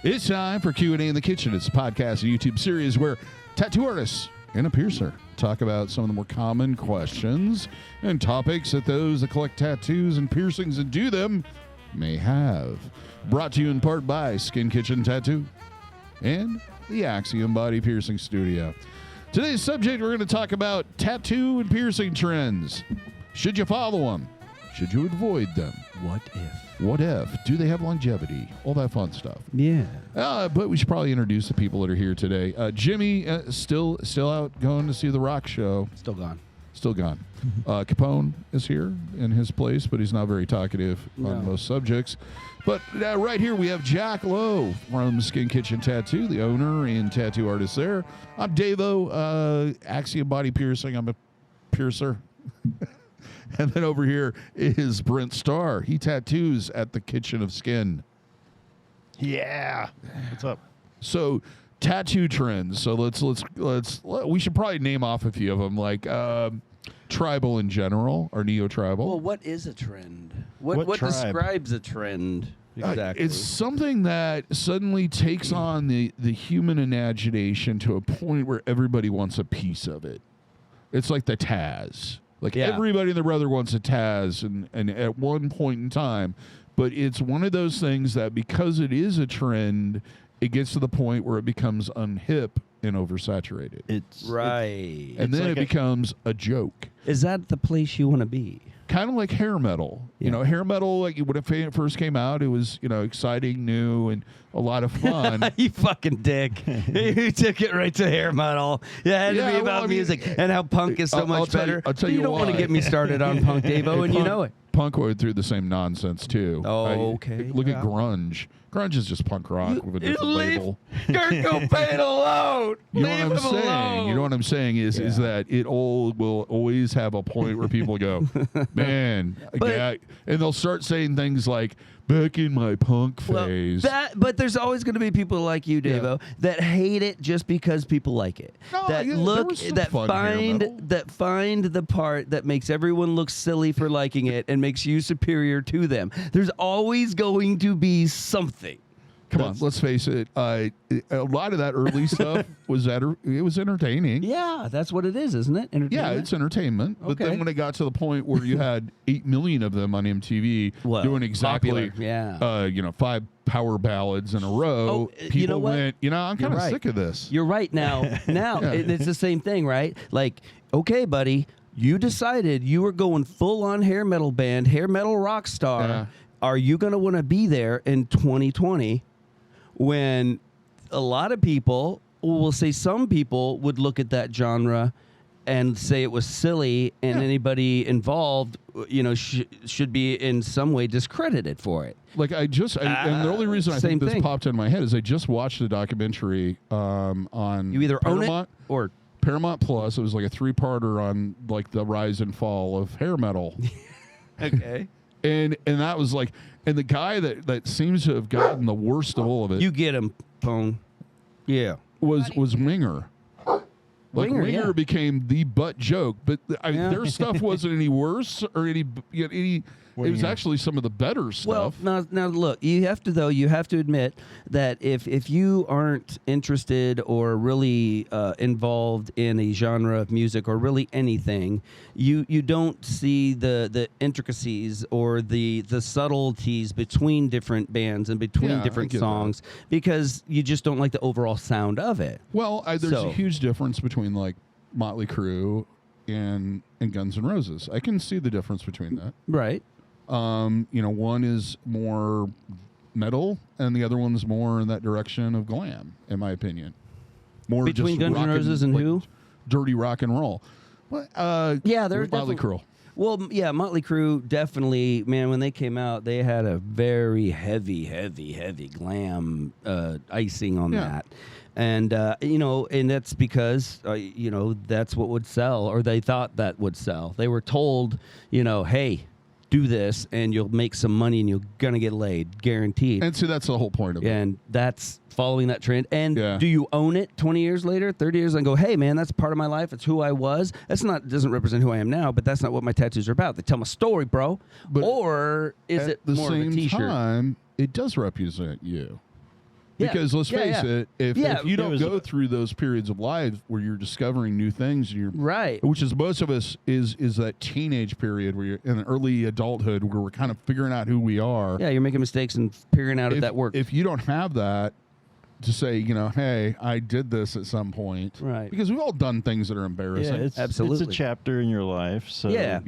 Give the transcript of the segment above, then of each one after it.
It's time for Q&A in the Kitchen. It's a podcast and YouTube series where tattoo artists and a piercer talk about some of the more common questions and topics that those that collect tattoos and piercings and do them may have. Brought to you in part by Skin Kitchen Tattoo and the Axiom Body Piercing Studio. Today's subject, we're going to talk about tattoo and piercing trends. Should you follow them? Should you avoid them? What if? What if? Do they have longevity? All that fun stuff. Yeah. But we should probably introduce the people that are here today. Jimmy, still out going to see the rock show. Still gone. Still gone. Capone is here in his place, but he's not very talkative on most subjects. But right here we have Jack Lowe from Skin Kitchen Tattoo, the owner and tattoo artist there. I'm DaVo, Axiom Body Piercing. I'm a piercer. And then over here is Brent Starr. He tattoos at the Kitchen of Skin. Yeah. What's up? So tattoo trends. So we should probably name off a few of them, like tribal in general or neo-tribal. Well, what is a trend? What tribe? describes a trend exactly? It's something that suddenly takes on the human imagination to a point where everybody wants a piece of it. It's like the Taz. Like everybody and their brother wants a Taz and at one point in time. But it's one of those things that because it is a trend, it gets to the point where it becomes unhip and oversaturated. It's right. And then like it becomes a joke. Is that the place you want to be? Kind of like hair metal. Yeah. You know, hair metal, like when it first came out, it was, exciting, new, and a lot of fun. You fucking dick. You took it right to hair metal. Yeah, it had to be about music and how punk is so much better. I'll tell you don't want to get me started on punk, DaVo, and you know it. Punk went through the same nonsense, too. Oh, okay. Look at grunge. Grunge is just punk rock with a different label. Kurt Cobain alone. You know what I'm saying? You know what I'm saying is that it will always have a point where people go, man, and they'll start saying things like, back in my punk phase. But there's always going to be people like you, DaVo, that hate it just because people like it. No, that find the part that makes everyone look silly for liking it and makes you superior to them. There's always going to be something. Come on, let's face it. A lot of that early stuff was entertaining. Yeah, that's what it is, isn't it? Yeah, it's entertainment. But then when it got to the point where you had 8 million of them on MTV doing exactly, popular, 5 power ballads in a row, people went, I'm kind of sick of this. You're right now. It's the same thing, right? Like, okay, buddy, you decided you were going full on hair metal band, hair metal rock star. Yeah. Are you going to want to be there in 2020? When a lot of people, will say some people would look at that genre and say it was silly, and anybody involved, should be in some way discredited for it. Like and the only reason I think this popped in my head is I just watched the documentary on you either Paramount own it or Paramount Plus. It was like a 3-parter on like the rise and fall of hair metal. Okay. And that was like, and the guy that seems to have gotten the worst of all of it. You get him, Pone. Yeah. Was Winger. Like Winger became the butt joke, but their stuff wasn't any worse or any. It was actually some of the better stuff. Well, now look, you have to admit that if you aren't interested or really involved in a genre of music or really anything, you don't see the intricacies or the subtleties between different bands and between different songs because you just don't like the overall sound of it. Well, there's a huge difference between like Motley Crue and Guns N' Roses. I can see the difference between that. Right. One is more metal, and the other one's more in that direction of glam, in my opinion. More between just Guns N' Roses and who? Dirty rock and roll. Well, there's Motley Crue. Well, yeah, Motley Crue definitely. Man, when they came out, they had a very heavy glam icing on that. And, and that's because, that's what would sell, or they thought that would sell. They were told, hey, do this and you'll make some money and you're going to get laid, guaranteed. And so that's the whole point of it. And that's following that trend. And do you own it 20 years later, 30 years, and go, hey, man, that's part of my life. It's who I was. Doesn't represent who I am now, but that's not what my tattoos are about. They tell my story, bro. But or is it more of a T-shirt? At the same time, it does represent you. Because let's face it, if you don't go was- through those periods of life where you're discovering new things, Right. which is most of us is that teenage period where you're in early adulthood where we're kind of figuring out who we are. Yeah, you're making mistakes and figuring out if that works. If you don't have that to say, hey, I did this at some point. Right. Because we've all done things that are embarrassing. it's Absolutely. It's a chapter in your life. So, Yeah.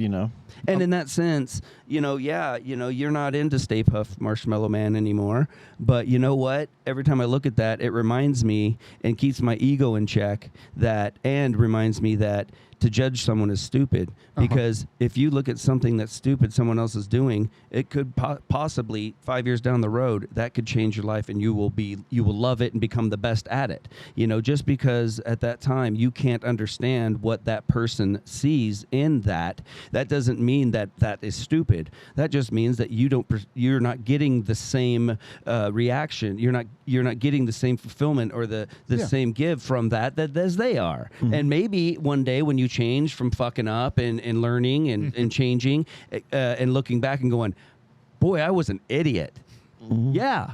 And in that sense, you're not into Stay Puft Marshmallow Man anymore. But you know what? Every time I look at that, it reminds me and keeps my ego in check and reminds me that to judge someone is stupid. Because if you look at something that's stupid someone else is doing, it could possibly 5 years down the road, that could change your life and you will love it and become the best at it. Just because at that time you can't understand what that person sees in that doesn't mean that is stupid. That just means that you're not getting the same reaction. You're not getting the same fulfillment or the same give from that as they are. Mm-hmm. And maybe one day when you change from fucking up and learning and changing and looking back and going, boy, I was an idiot. Mm-hmm. Yeah.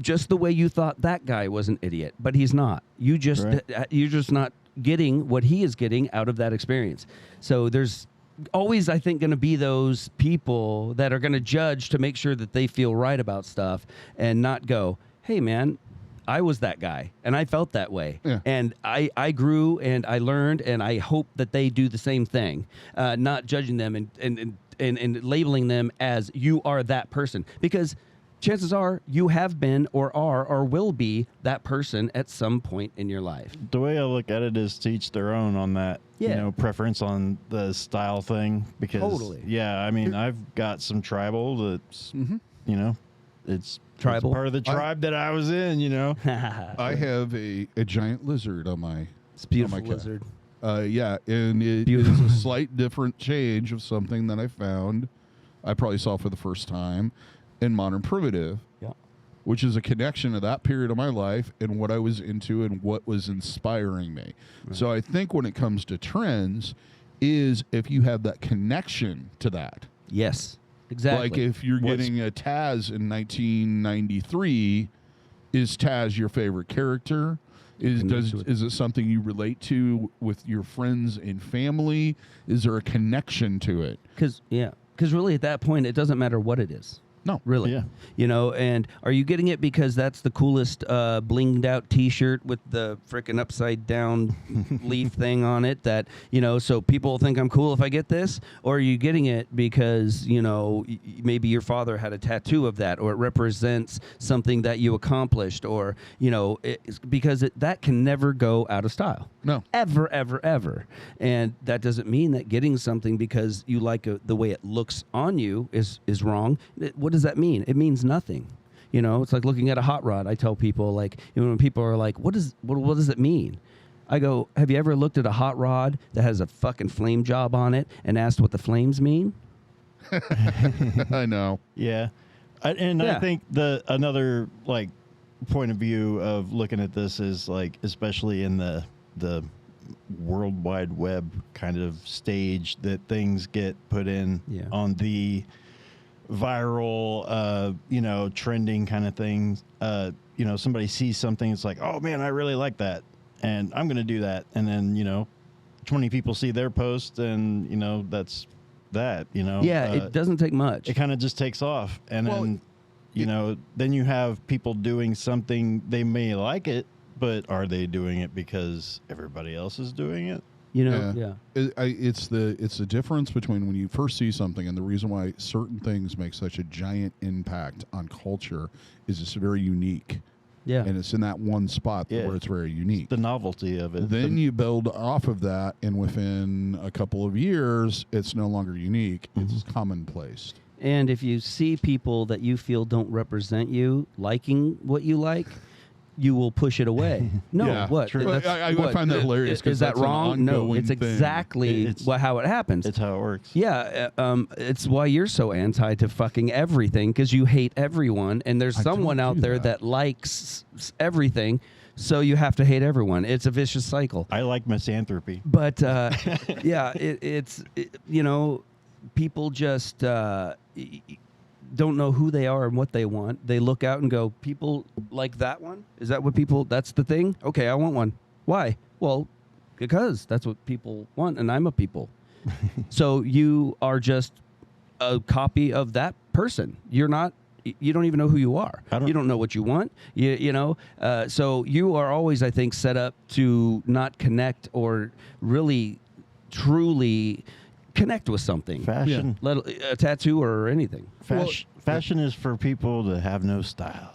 Just the way you thought that guy was an idiot, but he's not. You're just not getting what he is getting out of that experience. So there's always, I think, going to be those people that are going to judge to make sure that they feel right about stuff and not go, hey, man, I was that guy and I felt that way. Yeah. And I grew and I learned, and I hope that they do the same thing, not judging them and labeling them as you are that person. Because chances are you have been or are or will be that person at some point in your life. The way I look at it is to each their own on that, preference on the style thing. Because, I mean, I've got some tribal that's, it's tribal part of the tribe that I was in, I have a giant lizard on my It's a beautiful lizard. And it is a slight different change of something that I found. I probably saw for the first time in Modern Primitive, which is a connection to that period of my life and what I was into and what was inspiring me. Right. So I think when it comes to trends is if you have that connection to that. Yes, exactly. Like if you're getting a Taz in 1993, is Taz your favorite character? Is it something you relate to with your friends and family? Is there a connection to it? Because really at that point, it doesn't matter what it is. No. Really. Yeah. And are you getting it because that's the coolest blinged out T-shirt with the frickin' upside down leaf thing on it that, so people think I'm cool if I get this? Or are you getting it because, maybe your father had a tattoo of that, or it represents something that you accomplished, or, because that can never go out of style. No. Ever, ever, ever. And that doesn't mean that getting something because you like the way it looks on you is wrong. What does that mean? It means nothing. It's like looking at a hot rod. I tell people, when people are like, what does it mean? I go, have you ever looked at a hot rod that has a fucking flame job on it and asked what the flames mean? I know. Yeah. I think another point of view of looking at this is especially in the World Wide Web kind of stage that things get put in on the viral, trending kind of things. Somebody sees something, it's like, oh man, I really like that, and I'm going to do that. And then, 20 people see their post, and, that's that, Yeah, it doesn't take much. It kind of just takes off. And then, then you have people doing something, they may like it, but are they doing it because everybody else is doing it? It's the difference between when you first see something, and the reason why certain things make such a giant impact on culture is it's very unique. Yeah. And it's in that one spot where it's very unique. The novelty of it. Then you build off of that, and within a couple of years, it's no longer unique. Mm-hmm. It's commonplace. And if you see people that you feel don't represent you liking what you like, you will push it away. No, what? True. I find that hilarious. Is that wrong? No, it's exactly how it happens. It's how it works. Yeah, it's why you're so anti to fucking everything, because you hate everyone, and there's someone out there that likes everything, so you have to hate everyone. It's a vicious cycle. I like misanthropy. But, people just... don't know who they are and what they want. They look out and go, people like that one? Is that what people, that's the thing? Okay, I want one. Why? Well, because that's what people want, and I'm a people. So you are just a copy of that person. You're not, you don't even know who you are. You don't know what you want. You know, so you are always, I think, set up to not connect or really, truly connect with something. Fashion. A tattoo or anything. Fashion is for people that have no style.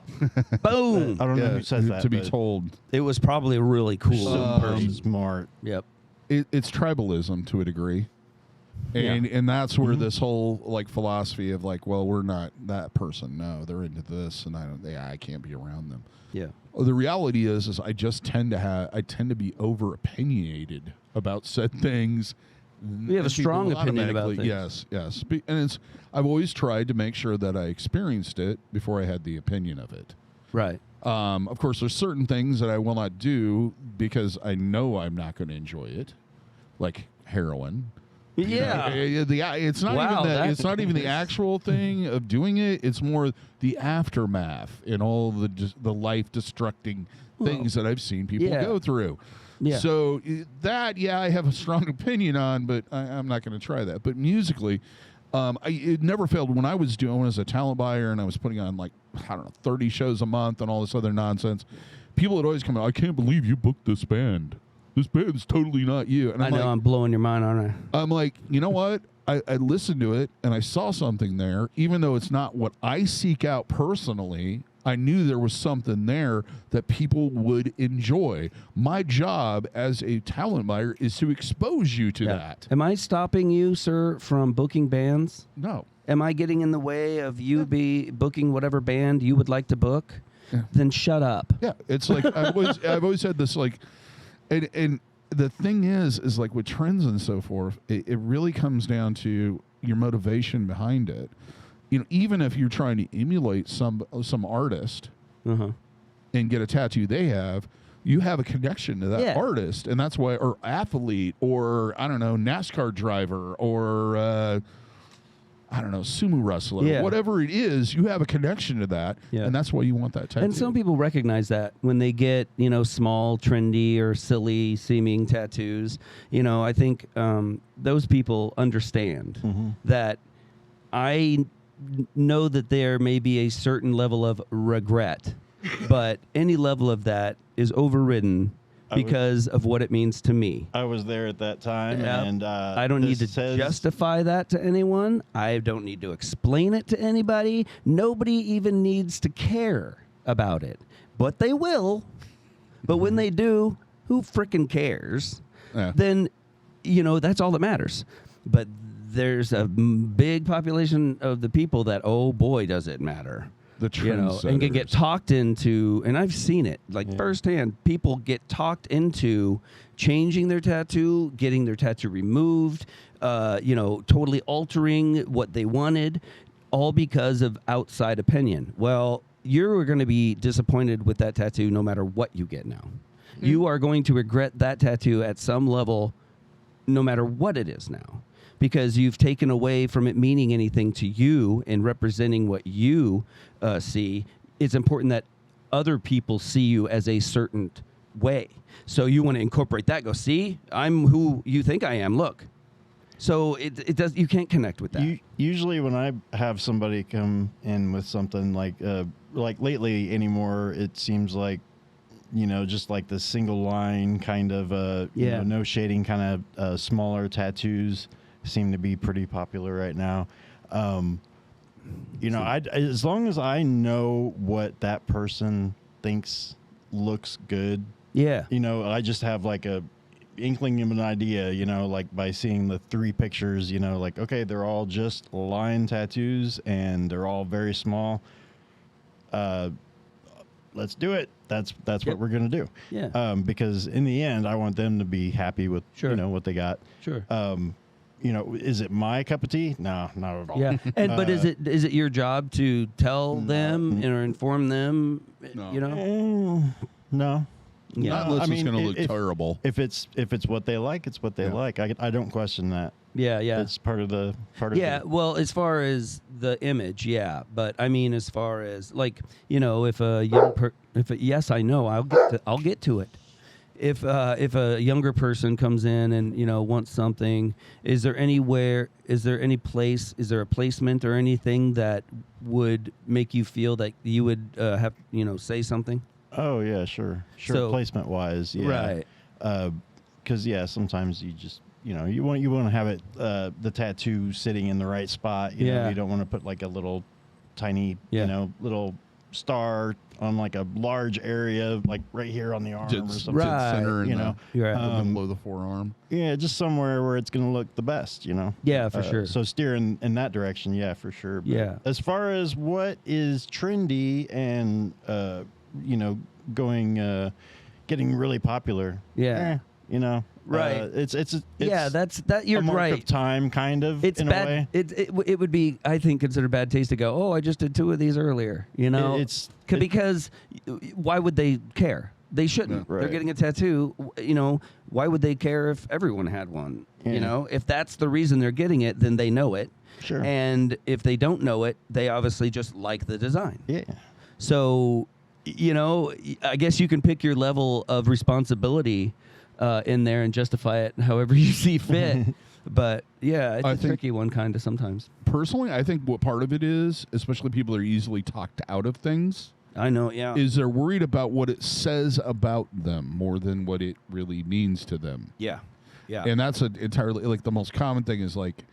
Boom. I don't know who says that. To be told. It was probably a really cool person. Smart. Yep. It's tribalism to a degree. And that's where this whole like philosophy of like, well, we're not that person. No, they're into this, and I can't be around them. Yeah. Well, the reality is I just tend to be over opinionated about said things. We have a strong opinion about things. Yes. And I've always tried to make sure that I experienced it before I had the opinion of it. Right. Of course, there's certain things that I will not do because I know I'm not going to enjoy it, like heroin. Yeah. It's not even the actual thing of doing it. It's more the aftermath and all the life destructing things that I've seen people go through. Yeah. So that, I have a strong opinion on, but I'm not going to try that. But musically, it never failed. When I was a talent buyer and I was putting on 30 shows a month and all this other nonsense, people would always come out, I can't believe you booked this band. This band's totally not you. And I'm blowing your mind, aren't I? I'm like, you know what? I listened to it and I saw something there, even though it's not what I seek out personally. I knew there was something there that people would enjoy. My job as a talent buyer is to expose you to that. Am I stopping you, sir, from booking bands? No. Am I getting in the way of you booking whatever band you would like to book? Yeah. Then shut up. Yeah, it's like I've always had this and the thing is like with trends and so forth, it really comes down to your motivation behind it. You know, even if you're trying to emulate some artist and get a tattoo they have, you have a connection to that artist, and that's why, or athlete, or I don't know, NASCAR driver, or I don't know, sumo wrestler, whatever it is, you have a connection to that, and that's why you want that tattoo. And some people recognize that when they get, small, trendy, or silly seeming tattoos. I think those people understand that I know that there may be a certain level of regret, but any level of that is overridden because of what it means to me. I was there at that time, and I don't need to justify that to anyone. I don't need to explain it to anybody. Nobody even needs to care about it, but they will. But when they do, who frickin' cares? Yeah. Then, that's all that matters. But there's a big population of the people that, oh boy, does it matter. The trendsetters. And can get talked into, and I've seen it firsthand. People get talked into changing their tattoo, getting their tattoo removed, totally altering what they wanted, all because of outside opinion. Well, you're going to be disappointed with that tattoo no matter what you get now. You are going to regret that tattoo at some level, no matter what it is now. Because you've taken away from it meaning anything to you and representing what you see. It's important that other people see you as a certain way. So you want to incorporate that. Go, see, I'm who you think I am. Look. So it does. You can't connect with that. Usually when I have somebody come in with something like lately anymore, it seems like, just like the single line kind of, no shading kind of smaller tattoos seem to be pretty popular right now. As long as I know what that person thinks looks good, I just have like a inkling of an idea, like by seeing the 3 pictures, okay, they're all just line tattoos and they're all very small. Let's do it. That's what we're gonna do. Yeah. Because in the end, I want them to be happy with what they got. Sure. Is it my cup of tea? No, not at all. Yeah, but is it your job to tell them or inform them? No. Yeah. Not unless I it's mean, going to look terrible. If it's what they like, it's what they like. I don't question that. Yeah, yeah. It's part of the Yeah, well, as far as the image, yeah, but I mean, as far as like, if a young yes, I know, I'll get to it. If a younger person comes in and wants something, is there any place, is there a placement or anything that would make you feel that you would have say something? Oh yeah, sure. So, placement wise, yeah, right? Because sometimes you just you want to have it the tattoo sitting in the right spot. You know, you don't want to put like a little tiny little star on like a large area, like right here on the arm or something. Right. Center below the forearm. Yeah, just somewhere where it's going to look the best, Yeah, for sure. So steer in that direction, yeah, for sure. But yeah. As far as what is trendy and, getting really popular. Yeah. Right. It's you're a mark right. of time, kind of. It's in bad. a way. It would be, I think, considered bad taste to go, oh, I just did 2 of these earlier. Because why would they care? They shouldn't. Right. They're getting a tattoo. Why would they care if everyone had one? Yeah. If that's the reason they're getting it, then they know it. Sure. And if they don't know it, they obviously just like the design. Yeah. So, I guess you can pick your level of responsibility in there and justify it however you see fit. But yeah, it's a tricky one kind of sometimes. Personally, I think what part of it is, especially people are easily talked out of things. I know, yeah. Is they're worried about what it says about them more than what it really means to them. Yeah. Yeah. And that's entirely like the most common thing is like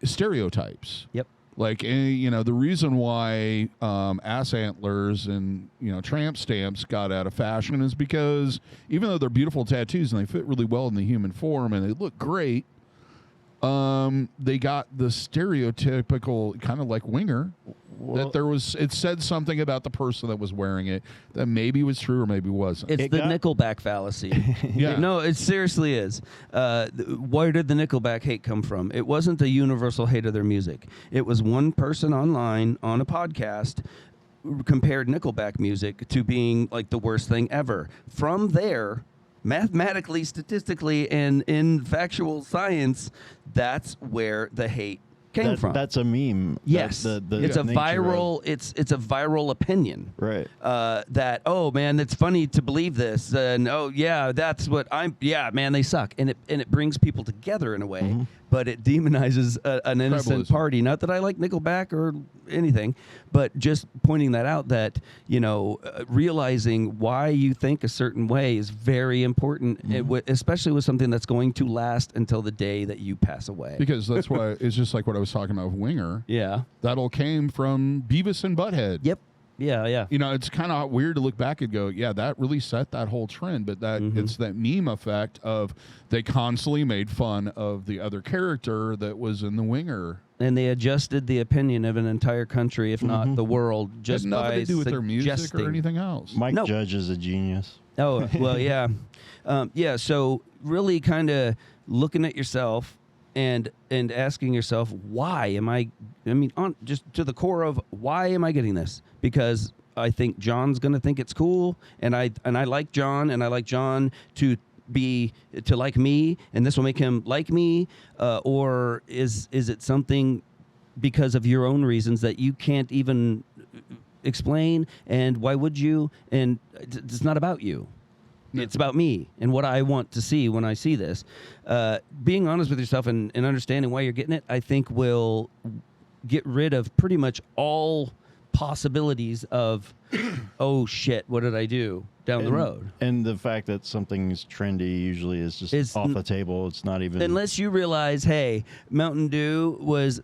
stereotypes. Yep. Like, the reason why ass antlers and, tramp stamps got out of fashion is because even though they're beautiful tattoos and they fit really well in the human form and they look great, they got the stereotypical kind of like winger that it said something about the person that was wearing it that maybe was true or maybe wasn't. It's the Nickelback fallacy. Yeah. No, it seriously is. Where did the Nickelback hate come from? It wasn't a universal hate of their music. It was one person online on a podcast compared Nickelback music to being like the worst thing ever. From there, mathematically, statistically, and in factual science, that's where the hate came from. That's a meme. Yes, it's a viral. Of, it's a viral opinion. Right. That man, it's funny to believe this, and that's what I'm. Yeah, man, they suck, and it brings people together in a way, mm-hmm. but it demonizes an innocent party. Not that I like Nickelback or anything, but just pointing that out that realizing why you think a certain way is very important, mm-hmm. Especially with something that's going to last until the day that you pass away. Because that's why it's just like what I was talking about with Winger. Yeah. That all came from Beavis and Butthead. Yep. Yeah. It's kind of weird to look back and go, yeah, that really set that whole trend. But that it's that meme effect of they constantly made fun of the other character that was in the Winger. And they adjusted the opinion of an entire country, if not the world, just by nothing to do with their music or anything else. Mike Judge is a genius. Oh, well, yeah. So really kind of looking at yourself and asking yourself, why am just to the core of why am I getting this? Because I think John's going to think it's cool, and I like John, and I like John to like me, and this will make him like me, or is it something because of your own reasons that you can't even explain, and why would you? And it's not about you. It's about me and what I want to see when I see this. Being honest with yourself and understanding why you're getting it, I think will get rid of pretty much all possibilities of, oh shit, what did I do down the road? And the fact that something's trendy usually is just off the table. It's not even... Unless you realize, hey, Mountain Dew was,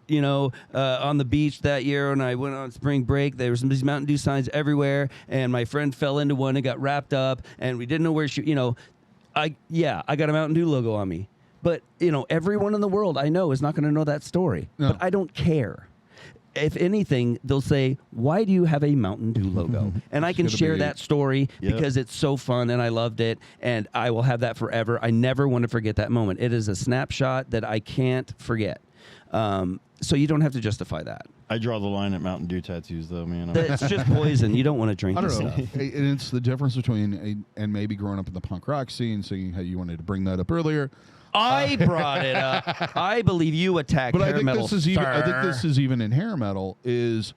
on the beach that year when I went on spring break. There was these Mountain Dew signs everywhere, and my friend fell into one and got wrapped up, and we didn't know where she... I got a Mountain Dew logo on me. But, everyone in the world I know is not going to know that story. No. But I don't care. If anything, they'll say, why do you have a Mountain Dew logo? And I can share that story because it's so fun and I loved it, and I will have that forever. I never want to forget that moment. It is a snapshot that I can't forget. So you don't have to justify that. I draw the line at Mountain Dew tattoos, though, man. It's just poison. You don't want to drink I this don't know. stuff. And it's the difference between and maybe growing up in the punk rock scene, seeing how you wanted to bring that up earlier. I brought it up. I believe you attacked But hair I think metal. this is even. I think Starr. this is even in hair metal. Is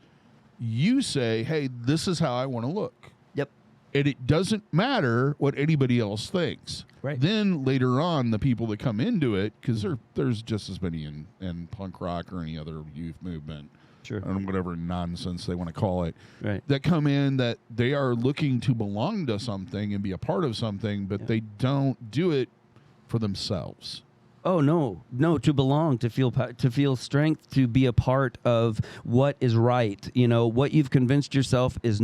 you say, "Hey, this is how I want to look," Yep. and it doesn't matter what anybody else thinks. Right. Then later on, the people that come into it, because there's just as many in punk rock or any other youth movement, Sure. and whatever nonsense they want to call it, Right. that come in that they are looking to belong to something and be a part of something, but they don't do it for themselves. Oh no! To belong, to feel strength, to be a part of what is right. You know what you've convinced yourself is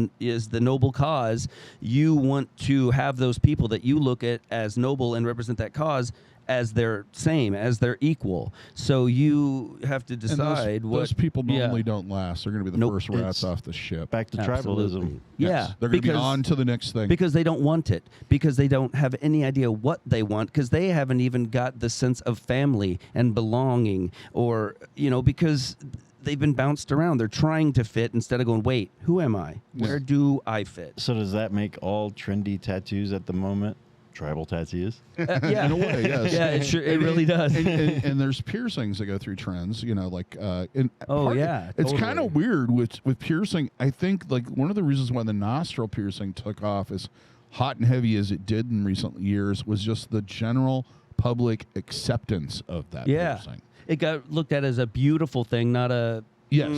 the noble cause. You want to have those people that you look at as noble and represent that cause as their same, as their equal. So you have to decide and what those people normally don't last. They're going to be the Nope. first rats It's off the ship. Back to Absolutely. tribalism. Yeah, They're going to be on to the next thing. because they don't want it, because they don't have any idea what they want, because they haven't even got the sense of family and belonging, or because they've been bounced around. They're trying to fit instead of going, wait, who am I? Where do I fit? So does that make all trendy tattoos at the moment tribal tattoos? Yeah, In a way, yes. Yeah, it really does. and there's piercings that go through trends, like and yeah, it's totally. kind of weird with piercing. I think like one of the reasons why the nostril piercing took off as hot and heavy as it did in recent years was just the general public acceptance of that piercing. It got looked at as a beautiful thing, not a Yes.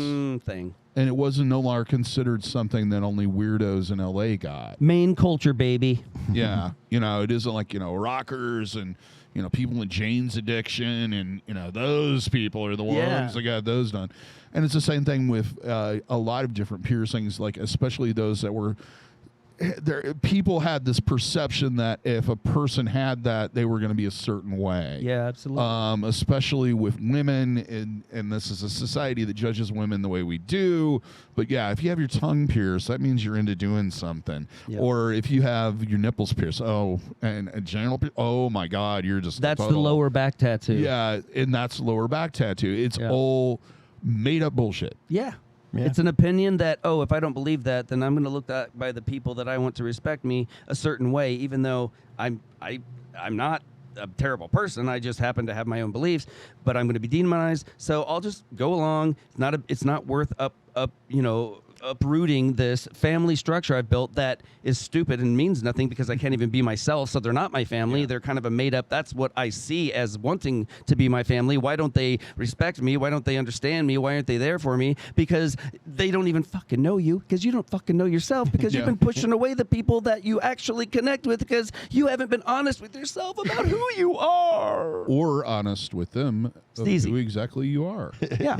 thing. And it wasn't no longer considered something that only weirdos in LA got. Main culture, baby. Yeah. It isn't like, rockers and, people with Jane's addiction and, those people are the ones that got those done. And it's the same thing with a lot of different piercings, like especially those that were people had this perception that if a person had that, they were going to be a certain way. Yeah, absolutely. Especially with women, and this is a society that judges women the way we do. But yeah, if you have your tongue pierced, that means you're into doing something. Yep. Or if you have your nipples pierced, and a genital, oh my God, you're just That's total. the lower back tattoo. Yeah, and that's lower back tattoo. It's Yeah. all made up bullshit. Yeah. Yeah. It's an opinion that, if I don't believe that, then I'm going to look at by the people that I want to respect me a certain way, even though I'm not a terrible person. I just happen to have my own beliefs, but I'm going to be demonized. So I'll just go along. It's not worth uprooting this family structure I've built that is stupid and means nothing because I can't even be myself. So they're not my family. Yeah. They're kind of a made up. That's what I see as wanting to be my family. Why don't they respect me? Why don't they understand me? Why aren't they there for me? Because they don't even fucking know you, because you don't fucking know yourself, because you've been pushing away the people that you actually connect with, because you haven't been honest with yourself about who you are. Or honest with them of who exactly you are. Yeah.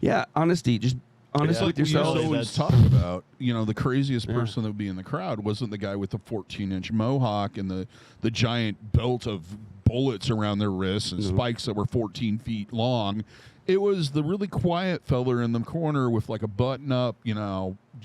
Yeah. Honesty. Just honest with yourself. We always talk about, the craziest person that would be in the crowd wasn't the guy with the 14-inch mohawk and the giant belt of bullets around their wrists and spikes that were 14 feet long. It was the really quiet fella in the corner with like a button-up,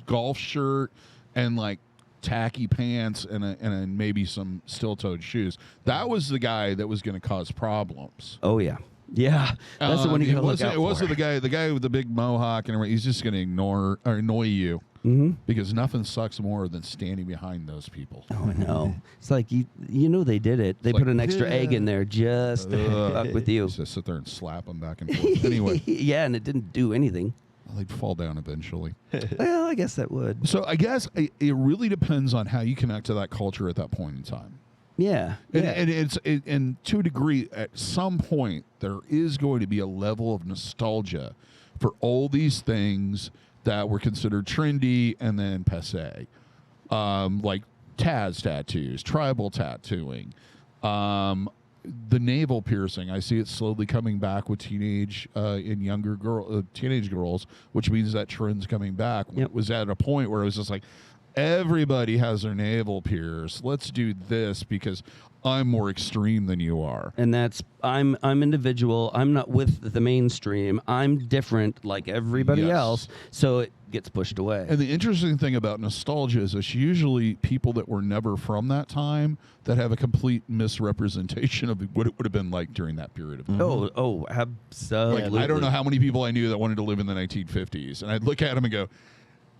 golf shirt and like tacky pants and maybe some steel-toed shoes. That was the guy that was going to cause problems. Oh, yeah. Yeah, that's the one you gotta look out for. It wasn't the guy with the big mohawk and everything. He's just going to ignore or annoy you because nothing sucks more than standing behind those people. Oh, I know. It's like they did it. They put an extra egg in there just to fuck with you. Just sit there and slap them back and forth. Anyway, yeah, and it didn't do anything. Well, they'd fall down eventually. Well, I guess that would. So I guess it really depends on how you connect to that culture at that point in time. Yeah. And to a degree, at some point, there is going to be a level of nostalgia for all these things that were considered trendy and then passé. Like Taz tattoos, tribal tattooing, the navel piercing. I see it slowly coming back with teenage girls, which means that trend's coming back. Yep. Was at a point where it was just like, everybody has their navel pierced. Let's do this because I'm more extreme than you are. And that's I'm individual. I'm not with the mainstream. I'm different like everybody else. So it gets pushed away. And the interesting thing about nostalgia is it's usually people that were never from that time that have a complete misrepresentation of what it would have been like during that period of time. Oh, absolutely. Like, I don't know how many people I knew that wanted to live in the 1950s. And I'd look at them and go,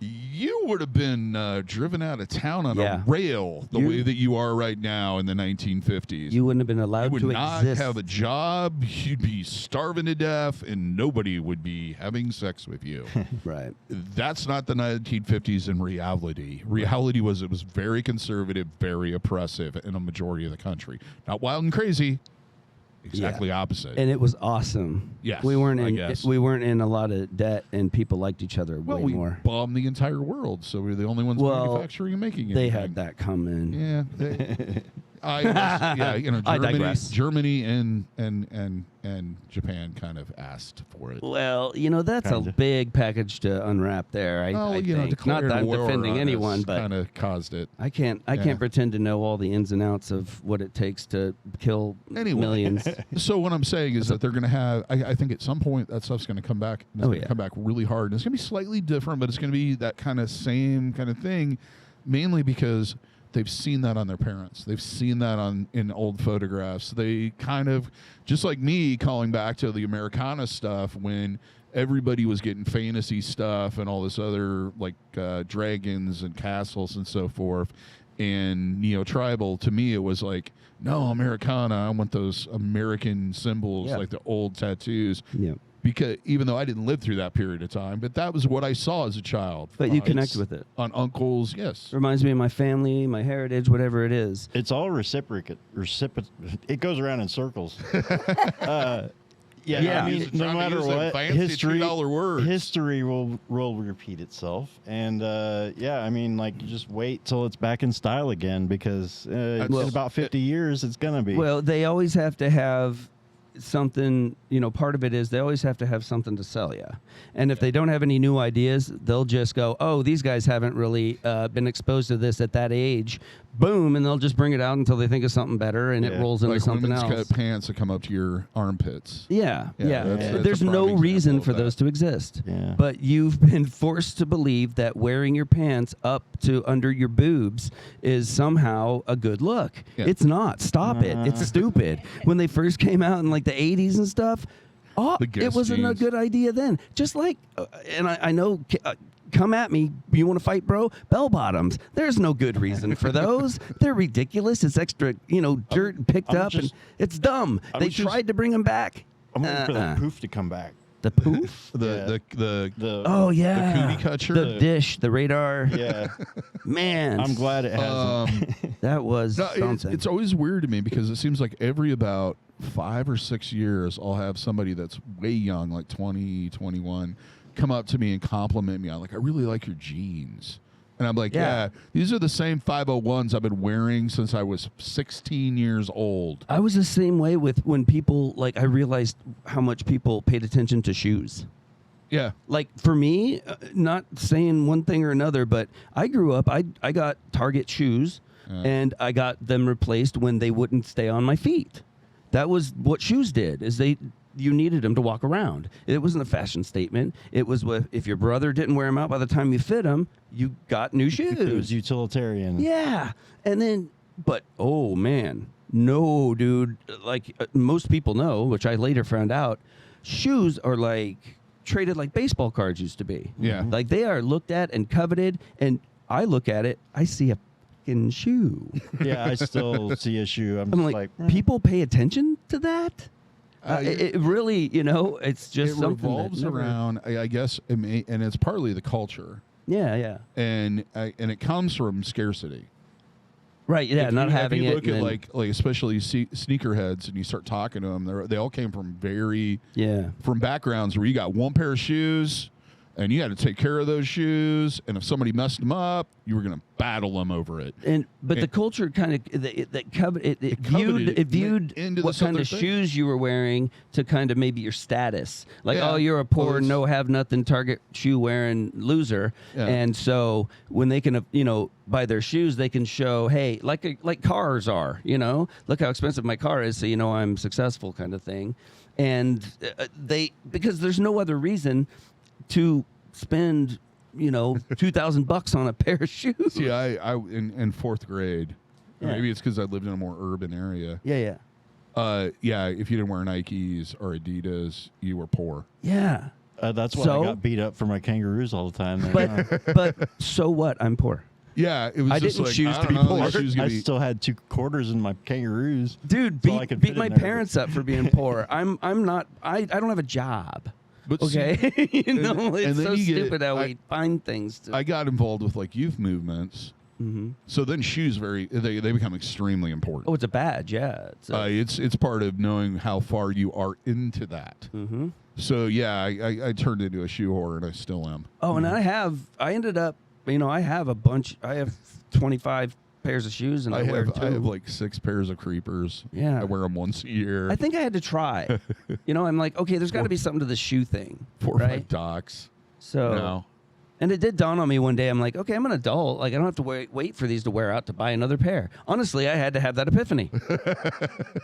you would have been driven out of town on a rail the way that you are right now in the 1950s. You wouldn't have been allowed to exist. You would not have a job. You'd be starving to death, and nobody would be having sex with you. Right. That's not the 1950s in reality. Reality was it was very conservative, very oppressive in a majority of the country. Not wild and crazy. Exactly opposite. And it was awesome. Yes, we weren't in a lot of debt, and people liked each other way more. We bombed the entire world, so we were the only ones manufacturing and making it. They had that coming. Yeah. Germany and Japan kind of asked for it. Well, that's a big package to unwrap there. I think. Not that I'm defending anyone, but kind of caused it. I can't pretend to know all the ins and outs of what it takes to kill millions. So what I'm saying is that they're going to have. I think at some point that stuff's going to come back. And it's going to come back really hard. And it's going to be slightly different, but it's going to be that kind of same kind of thing, mainly because they've seen that on their parents. They've seen that in old photographs. They kind of, just like me calling back to the Americana stuff when everybody was getting fantasy stuff and all this other like dragons and castles and so forth. And neo-tribal, to me, it was like, no, Americana, I want those American symbols, like the old tattoos. Yeah. Because even though I didn't live through that period of time, but that was what I saw as a child. But you connect with it. On uncles, yes. Reminds me of my family, my heritage, whatever it is. It's all reciprocate. It goes around in circles. I mean, no matter what, history will repeat itself. And, I mean, like, you just wait till it's back in style again because in about 50 years, it's going to be. Well, they always have to have something, part of it is they always have to have something to sell you. And if they don't have any new ideas, they'll just go, oh, these guys haven't really been exposed to this at that age. Boom, and they'll just bring it out until they think of something better, and it rolls into something else. Cut pants that come up to your armpits. Yeah. There's no reason for those to exist. Yeah. But you've been forced to believe that wearing your pants up to under your boobs is somehow a good look. Yeah. It's not. Stop it. It's stupid. When they first came out in like the 80s and stuff, it wasn't a good idea then. Just like, and I know... come at me. You want to fight, bro? Bell bottoms. There's no good reason for those. They're ridiculous. It's extra, dirt picked up, and it's dumb. They tried to bring them back. I'm waiting for the poof to come back. The poof? The the cootie catcher, the dish, the radar. Yeah, man. I'm glad it hasn't. That was something. It's always weird to me because it seems like every about 5 or 6 years, I'll have somebody that's way young, like 20, 21. Come up to me and compliment me. I'm like, I really like your jeans. And I'm like, yeah, these are the same 501s I've been wearing since I was 16 years old. I was the same way with when people, I realized how much people paid attention to shoes. Yeah. Like, for me, not saying one thing or another, but I grew up, I got Target shoes, and I got them replaced when they wouldn't stay on my feet. That was what shoes did, is you needed them to walk around. It wasn't a fashion statement. It was if your brother didn't wear them out by the time you fit them, you got new shoes. It was utilitarian. Yeah. And then, but, oh, man. No, dude. Like most people know, which I later found out, shoes are traded like baseball cards used to be. Yeah. Like they are looked at and coveted. And I look at it, I see a fucking shoe. Yeah, I still see a shoe. I'm like people pay attention to that? It really, it's just it something revolves around. I guess, and it's partly the culture. Yeah. And it comes from scarcity. Right. Yeah. Not having it. If you look at like especially sneakerheads, and you start talking to them, they all came from from backgrounds where you got one pair of shoes, And you had to take care of those shoes. And if somebody messed them up, you were going to battle them over it. But the culture kind of viewed into what kind of shoes you were wearing to kind of maybe your status. Like, oh, you're a poor, no have nothing Target shoe wearing loser. Yeah. And so when they can, buy their shoes, they can show, hey, like cars are, look how expensive my car is, so I'm successful, kind of thing. And because there's no other reason to spend, $2,000 on a pair of shoes. See, I in fourth grade, maybe it's because I lived in a more urban area. Yeah. If you didn't wear Nikes or Adidas, you were poor. Yeah. That's why I got beat up for my kangaroos all the time. But so what? I'm poor. Yeah, it was. I just didn't like, choose to be poor. I still had 2 quarters in my kangaroos. Dude, beat my parents up for being poor. I'm not. I don't have a job. But okay, see, it's so stupid how we find things. I got involved with like youth movements. Mm-hmm. So then shoes they become extremely important. Oh, it's a badge, yeah. It's part of knowing how far you are into that. Mm-hmm. So yeah, I turned into a shoe whore, and I still am. Oh, and I ended up. I have a bunch. I have 25 pairs of shoes, and I wear 2. I have like 6 pairs of creepers. Yeah, I wear them once a year. I think I had to try. I'm like, okay, there's got to be something to the shoe thing. 4 or 5 Docs. So, no. And it did dawn on me one day. I'm like, okay, I'm an adult. Like, I don't have to wait for these to wear out to buy another pair. Honestly, I had to have that epiphany.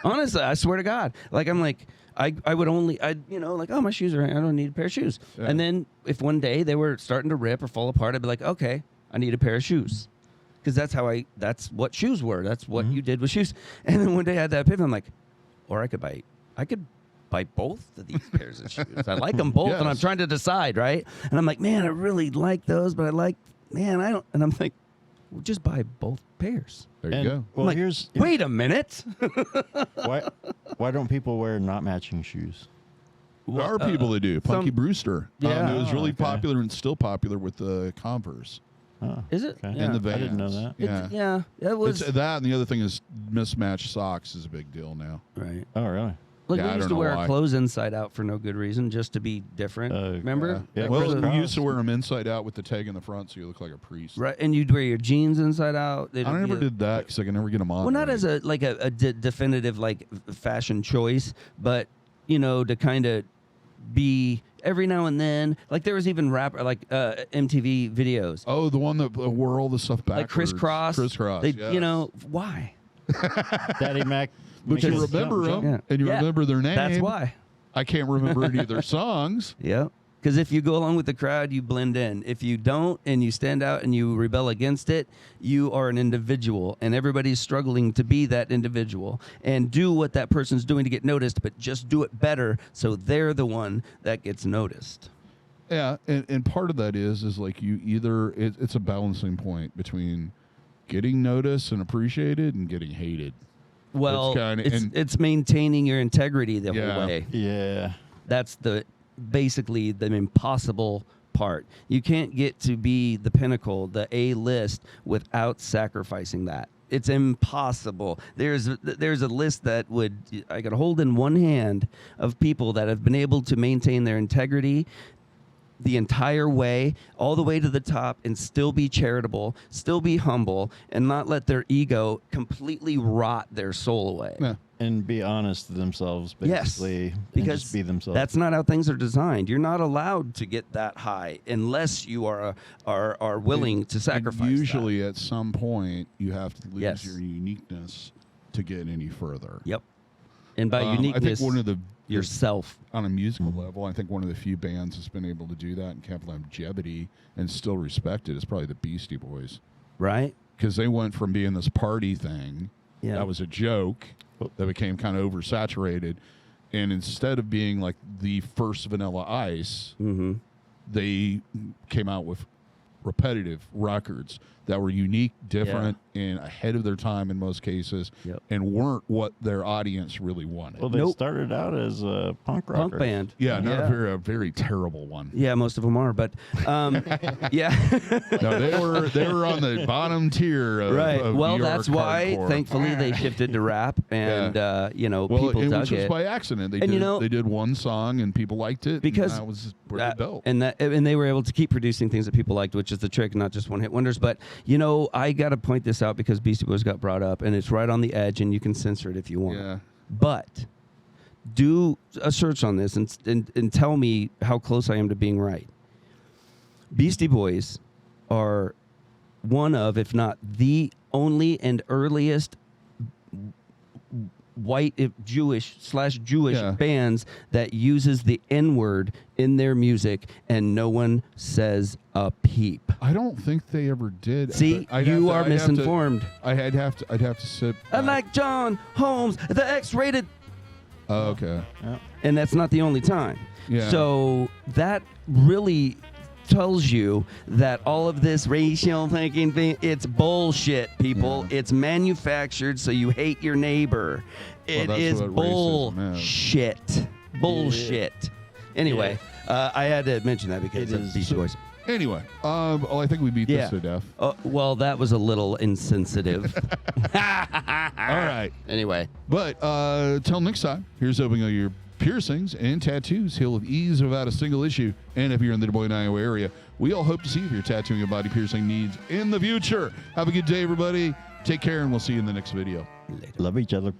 Honestly, I swear to God. Like, I'm like, I would only, oh, my shoes are, I don't need a pair of shoes. Yeah. And then if one day they were starting to rip or fall apart, I'd be like, okay, I need a pair of shoes. Because that's what shoes were. That's what you did with shoes. And then one day I had that epiphany. I'm like, or I could buy both of these pairs of shoes. I like them both, and I'm trying to decide, right? And I'm like, man, I really like those, but I don't. And I'm like, well, just buy both pairs. There you go. Well, like, here's wait a minute. why don't people wear not matching shoes? There are people that do. Punky Brewster. Yeah. It was really popular and still popular with the Converse. Oh, is it? Okay. Yeah. And the Vans. I didn't know that. Yeah. It was. It's that, and the other thing is mismatched socks is a big deal now. Right. Oh, really? Like Yeah, we I used don't to know wear why. our clothes inside out for no good reason, just to be different. Remember? Yeah. Well, Chris we used to wear them inside out with the tag in the front, so you look like a priest. Right, and you'd wear your jeans inside out. I never did that because I could never get them on. Well, not as a definitive fashion choice, but to kind of be every now and then. Like there was even MTV videos. Oh, the one that wore all the stuff backwards. Like crisscross. Yes. Why? Daddy Mac. But you remember them, and you remember their name. That's why. I can't remember any of their songs. Yeah. Because if you go along with the crowd, you blend in. If you don't and you stand out and you rebel against it, you are an individual. And everybody's struggling to be that individual and do what that person's doing to get noticed, but just do it better so they're the one that gets noticed. Yeah, and part of that is like you either, it's a balancing point between getting noticed and appreciated and getting hated. Well, it's maintaining your integrity the whole way. Yeah. That's basically the impossible part. You can't get to be the pinnacle, the A-list, without sacrificing that. It's impossible. There's a list that I could hold in one hand of people that have been able to maintain their integrity the entire way, all the way to the top, and still be charitable, still be humble, and not let their ego completely rot their soul away. Yeah. And be honest to themselves, basically. Yes, because just be themselves. That's not how things are designed. You're not allowed to get that high unless you are willing to sacrifice. Usually, at some point, you have to lose your uniqueness to get any further. Yep. And by uniqueness, I think one of yourself. On a musical level, I think one of the few bands that's been able to do that and kept longevity and still respected is probably the Beastie Boys. Right. Because they went from being this party thing that was a joke that became kind of oversaturated, and instead of being like the first Vanilla Ice, they came out with repetitive records that were unique, different, and ahead of their time in most cases, and weren't what their audience really wanted. Well, they started out as a punk rocker. Punk band. Yeah, not a very terrible one. Yeah, most of them are, but yeah. No, they were on the bottom tier of of well, New York that's why, hardcore. thankfully, they shifted to rap, and people and dug which was it. by accident. They And, did they did one song and people liked it, because and that was pretty dope. And they were able to keep producing things that people liked, which is the trick, not just one-hit wonders. But I got to point this out because Beastie Boys got brought up, and it's right on the edge, and you can censor it if you want. Yeah. But do a search on this and tell me how close I am to being right. Beastie Boys are one of, if not the only and earliest white Jewish bands that uses the N-word in their music, and no one says a peep. I don't think they ever did. See, you are misinformed. I'd have to sit. Unlike John Holmes, the X-rated. Oh, okay. Yeah. And that's not the only time. Yeah. So that really tells you that all of this racial thinking thing, it's bullshit, people. Yeah. It's manufactured so you hate your neighbor. It is bullshit. Bullshit. Anyway, I had to mention that because of Beastie Boys. Anyway, I think we beat this to death. Well, that was a little insensitive. All right. Anyway. But till next time, here's hoping all your piercings and tattoos heal with ease without a single issue. And if you're in the Des Moines, Iowa area, we all hope to see if you're tattooing your body piercing needs in the future. Have a good day, everybody. Take care, and we'll see you in the next video. Love each other.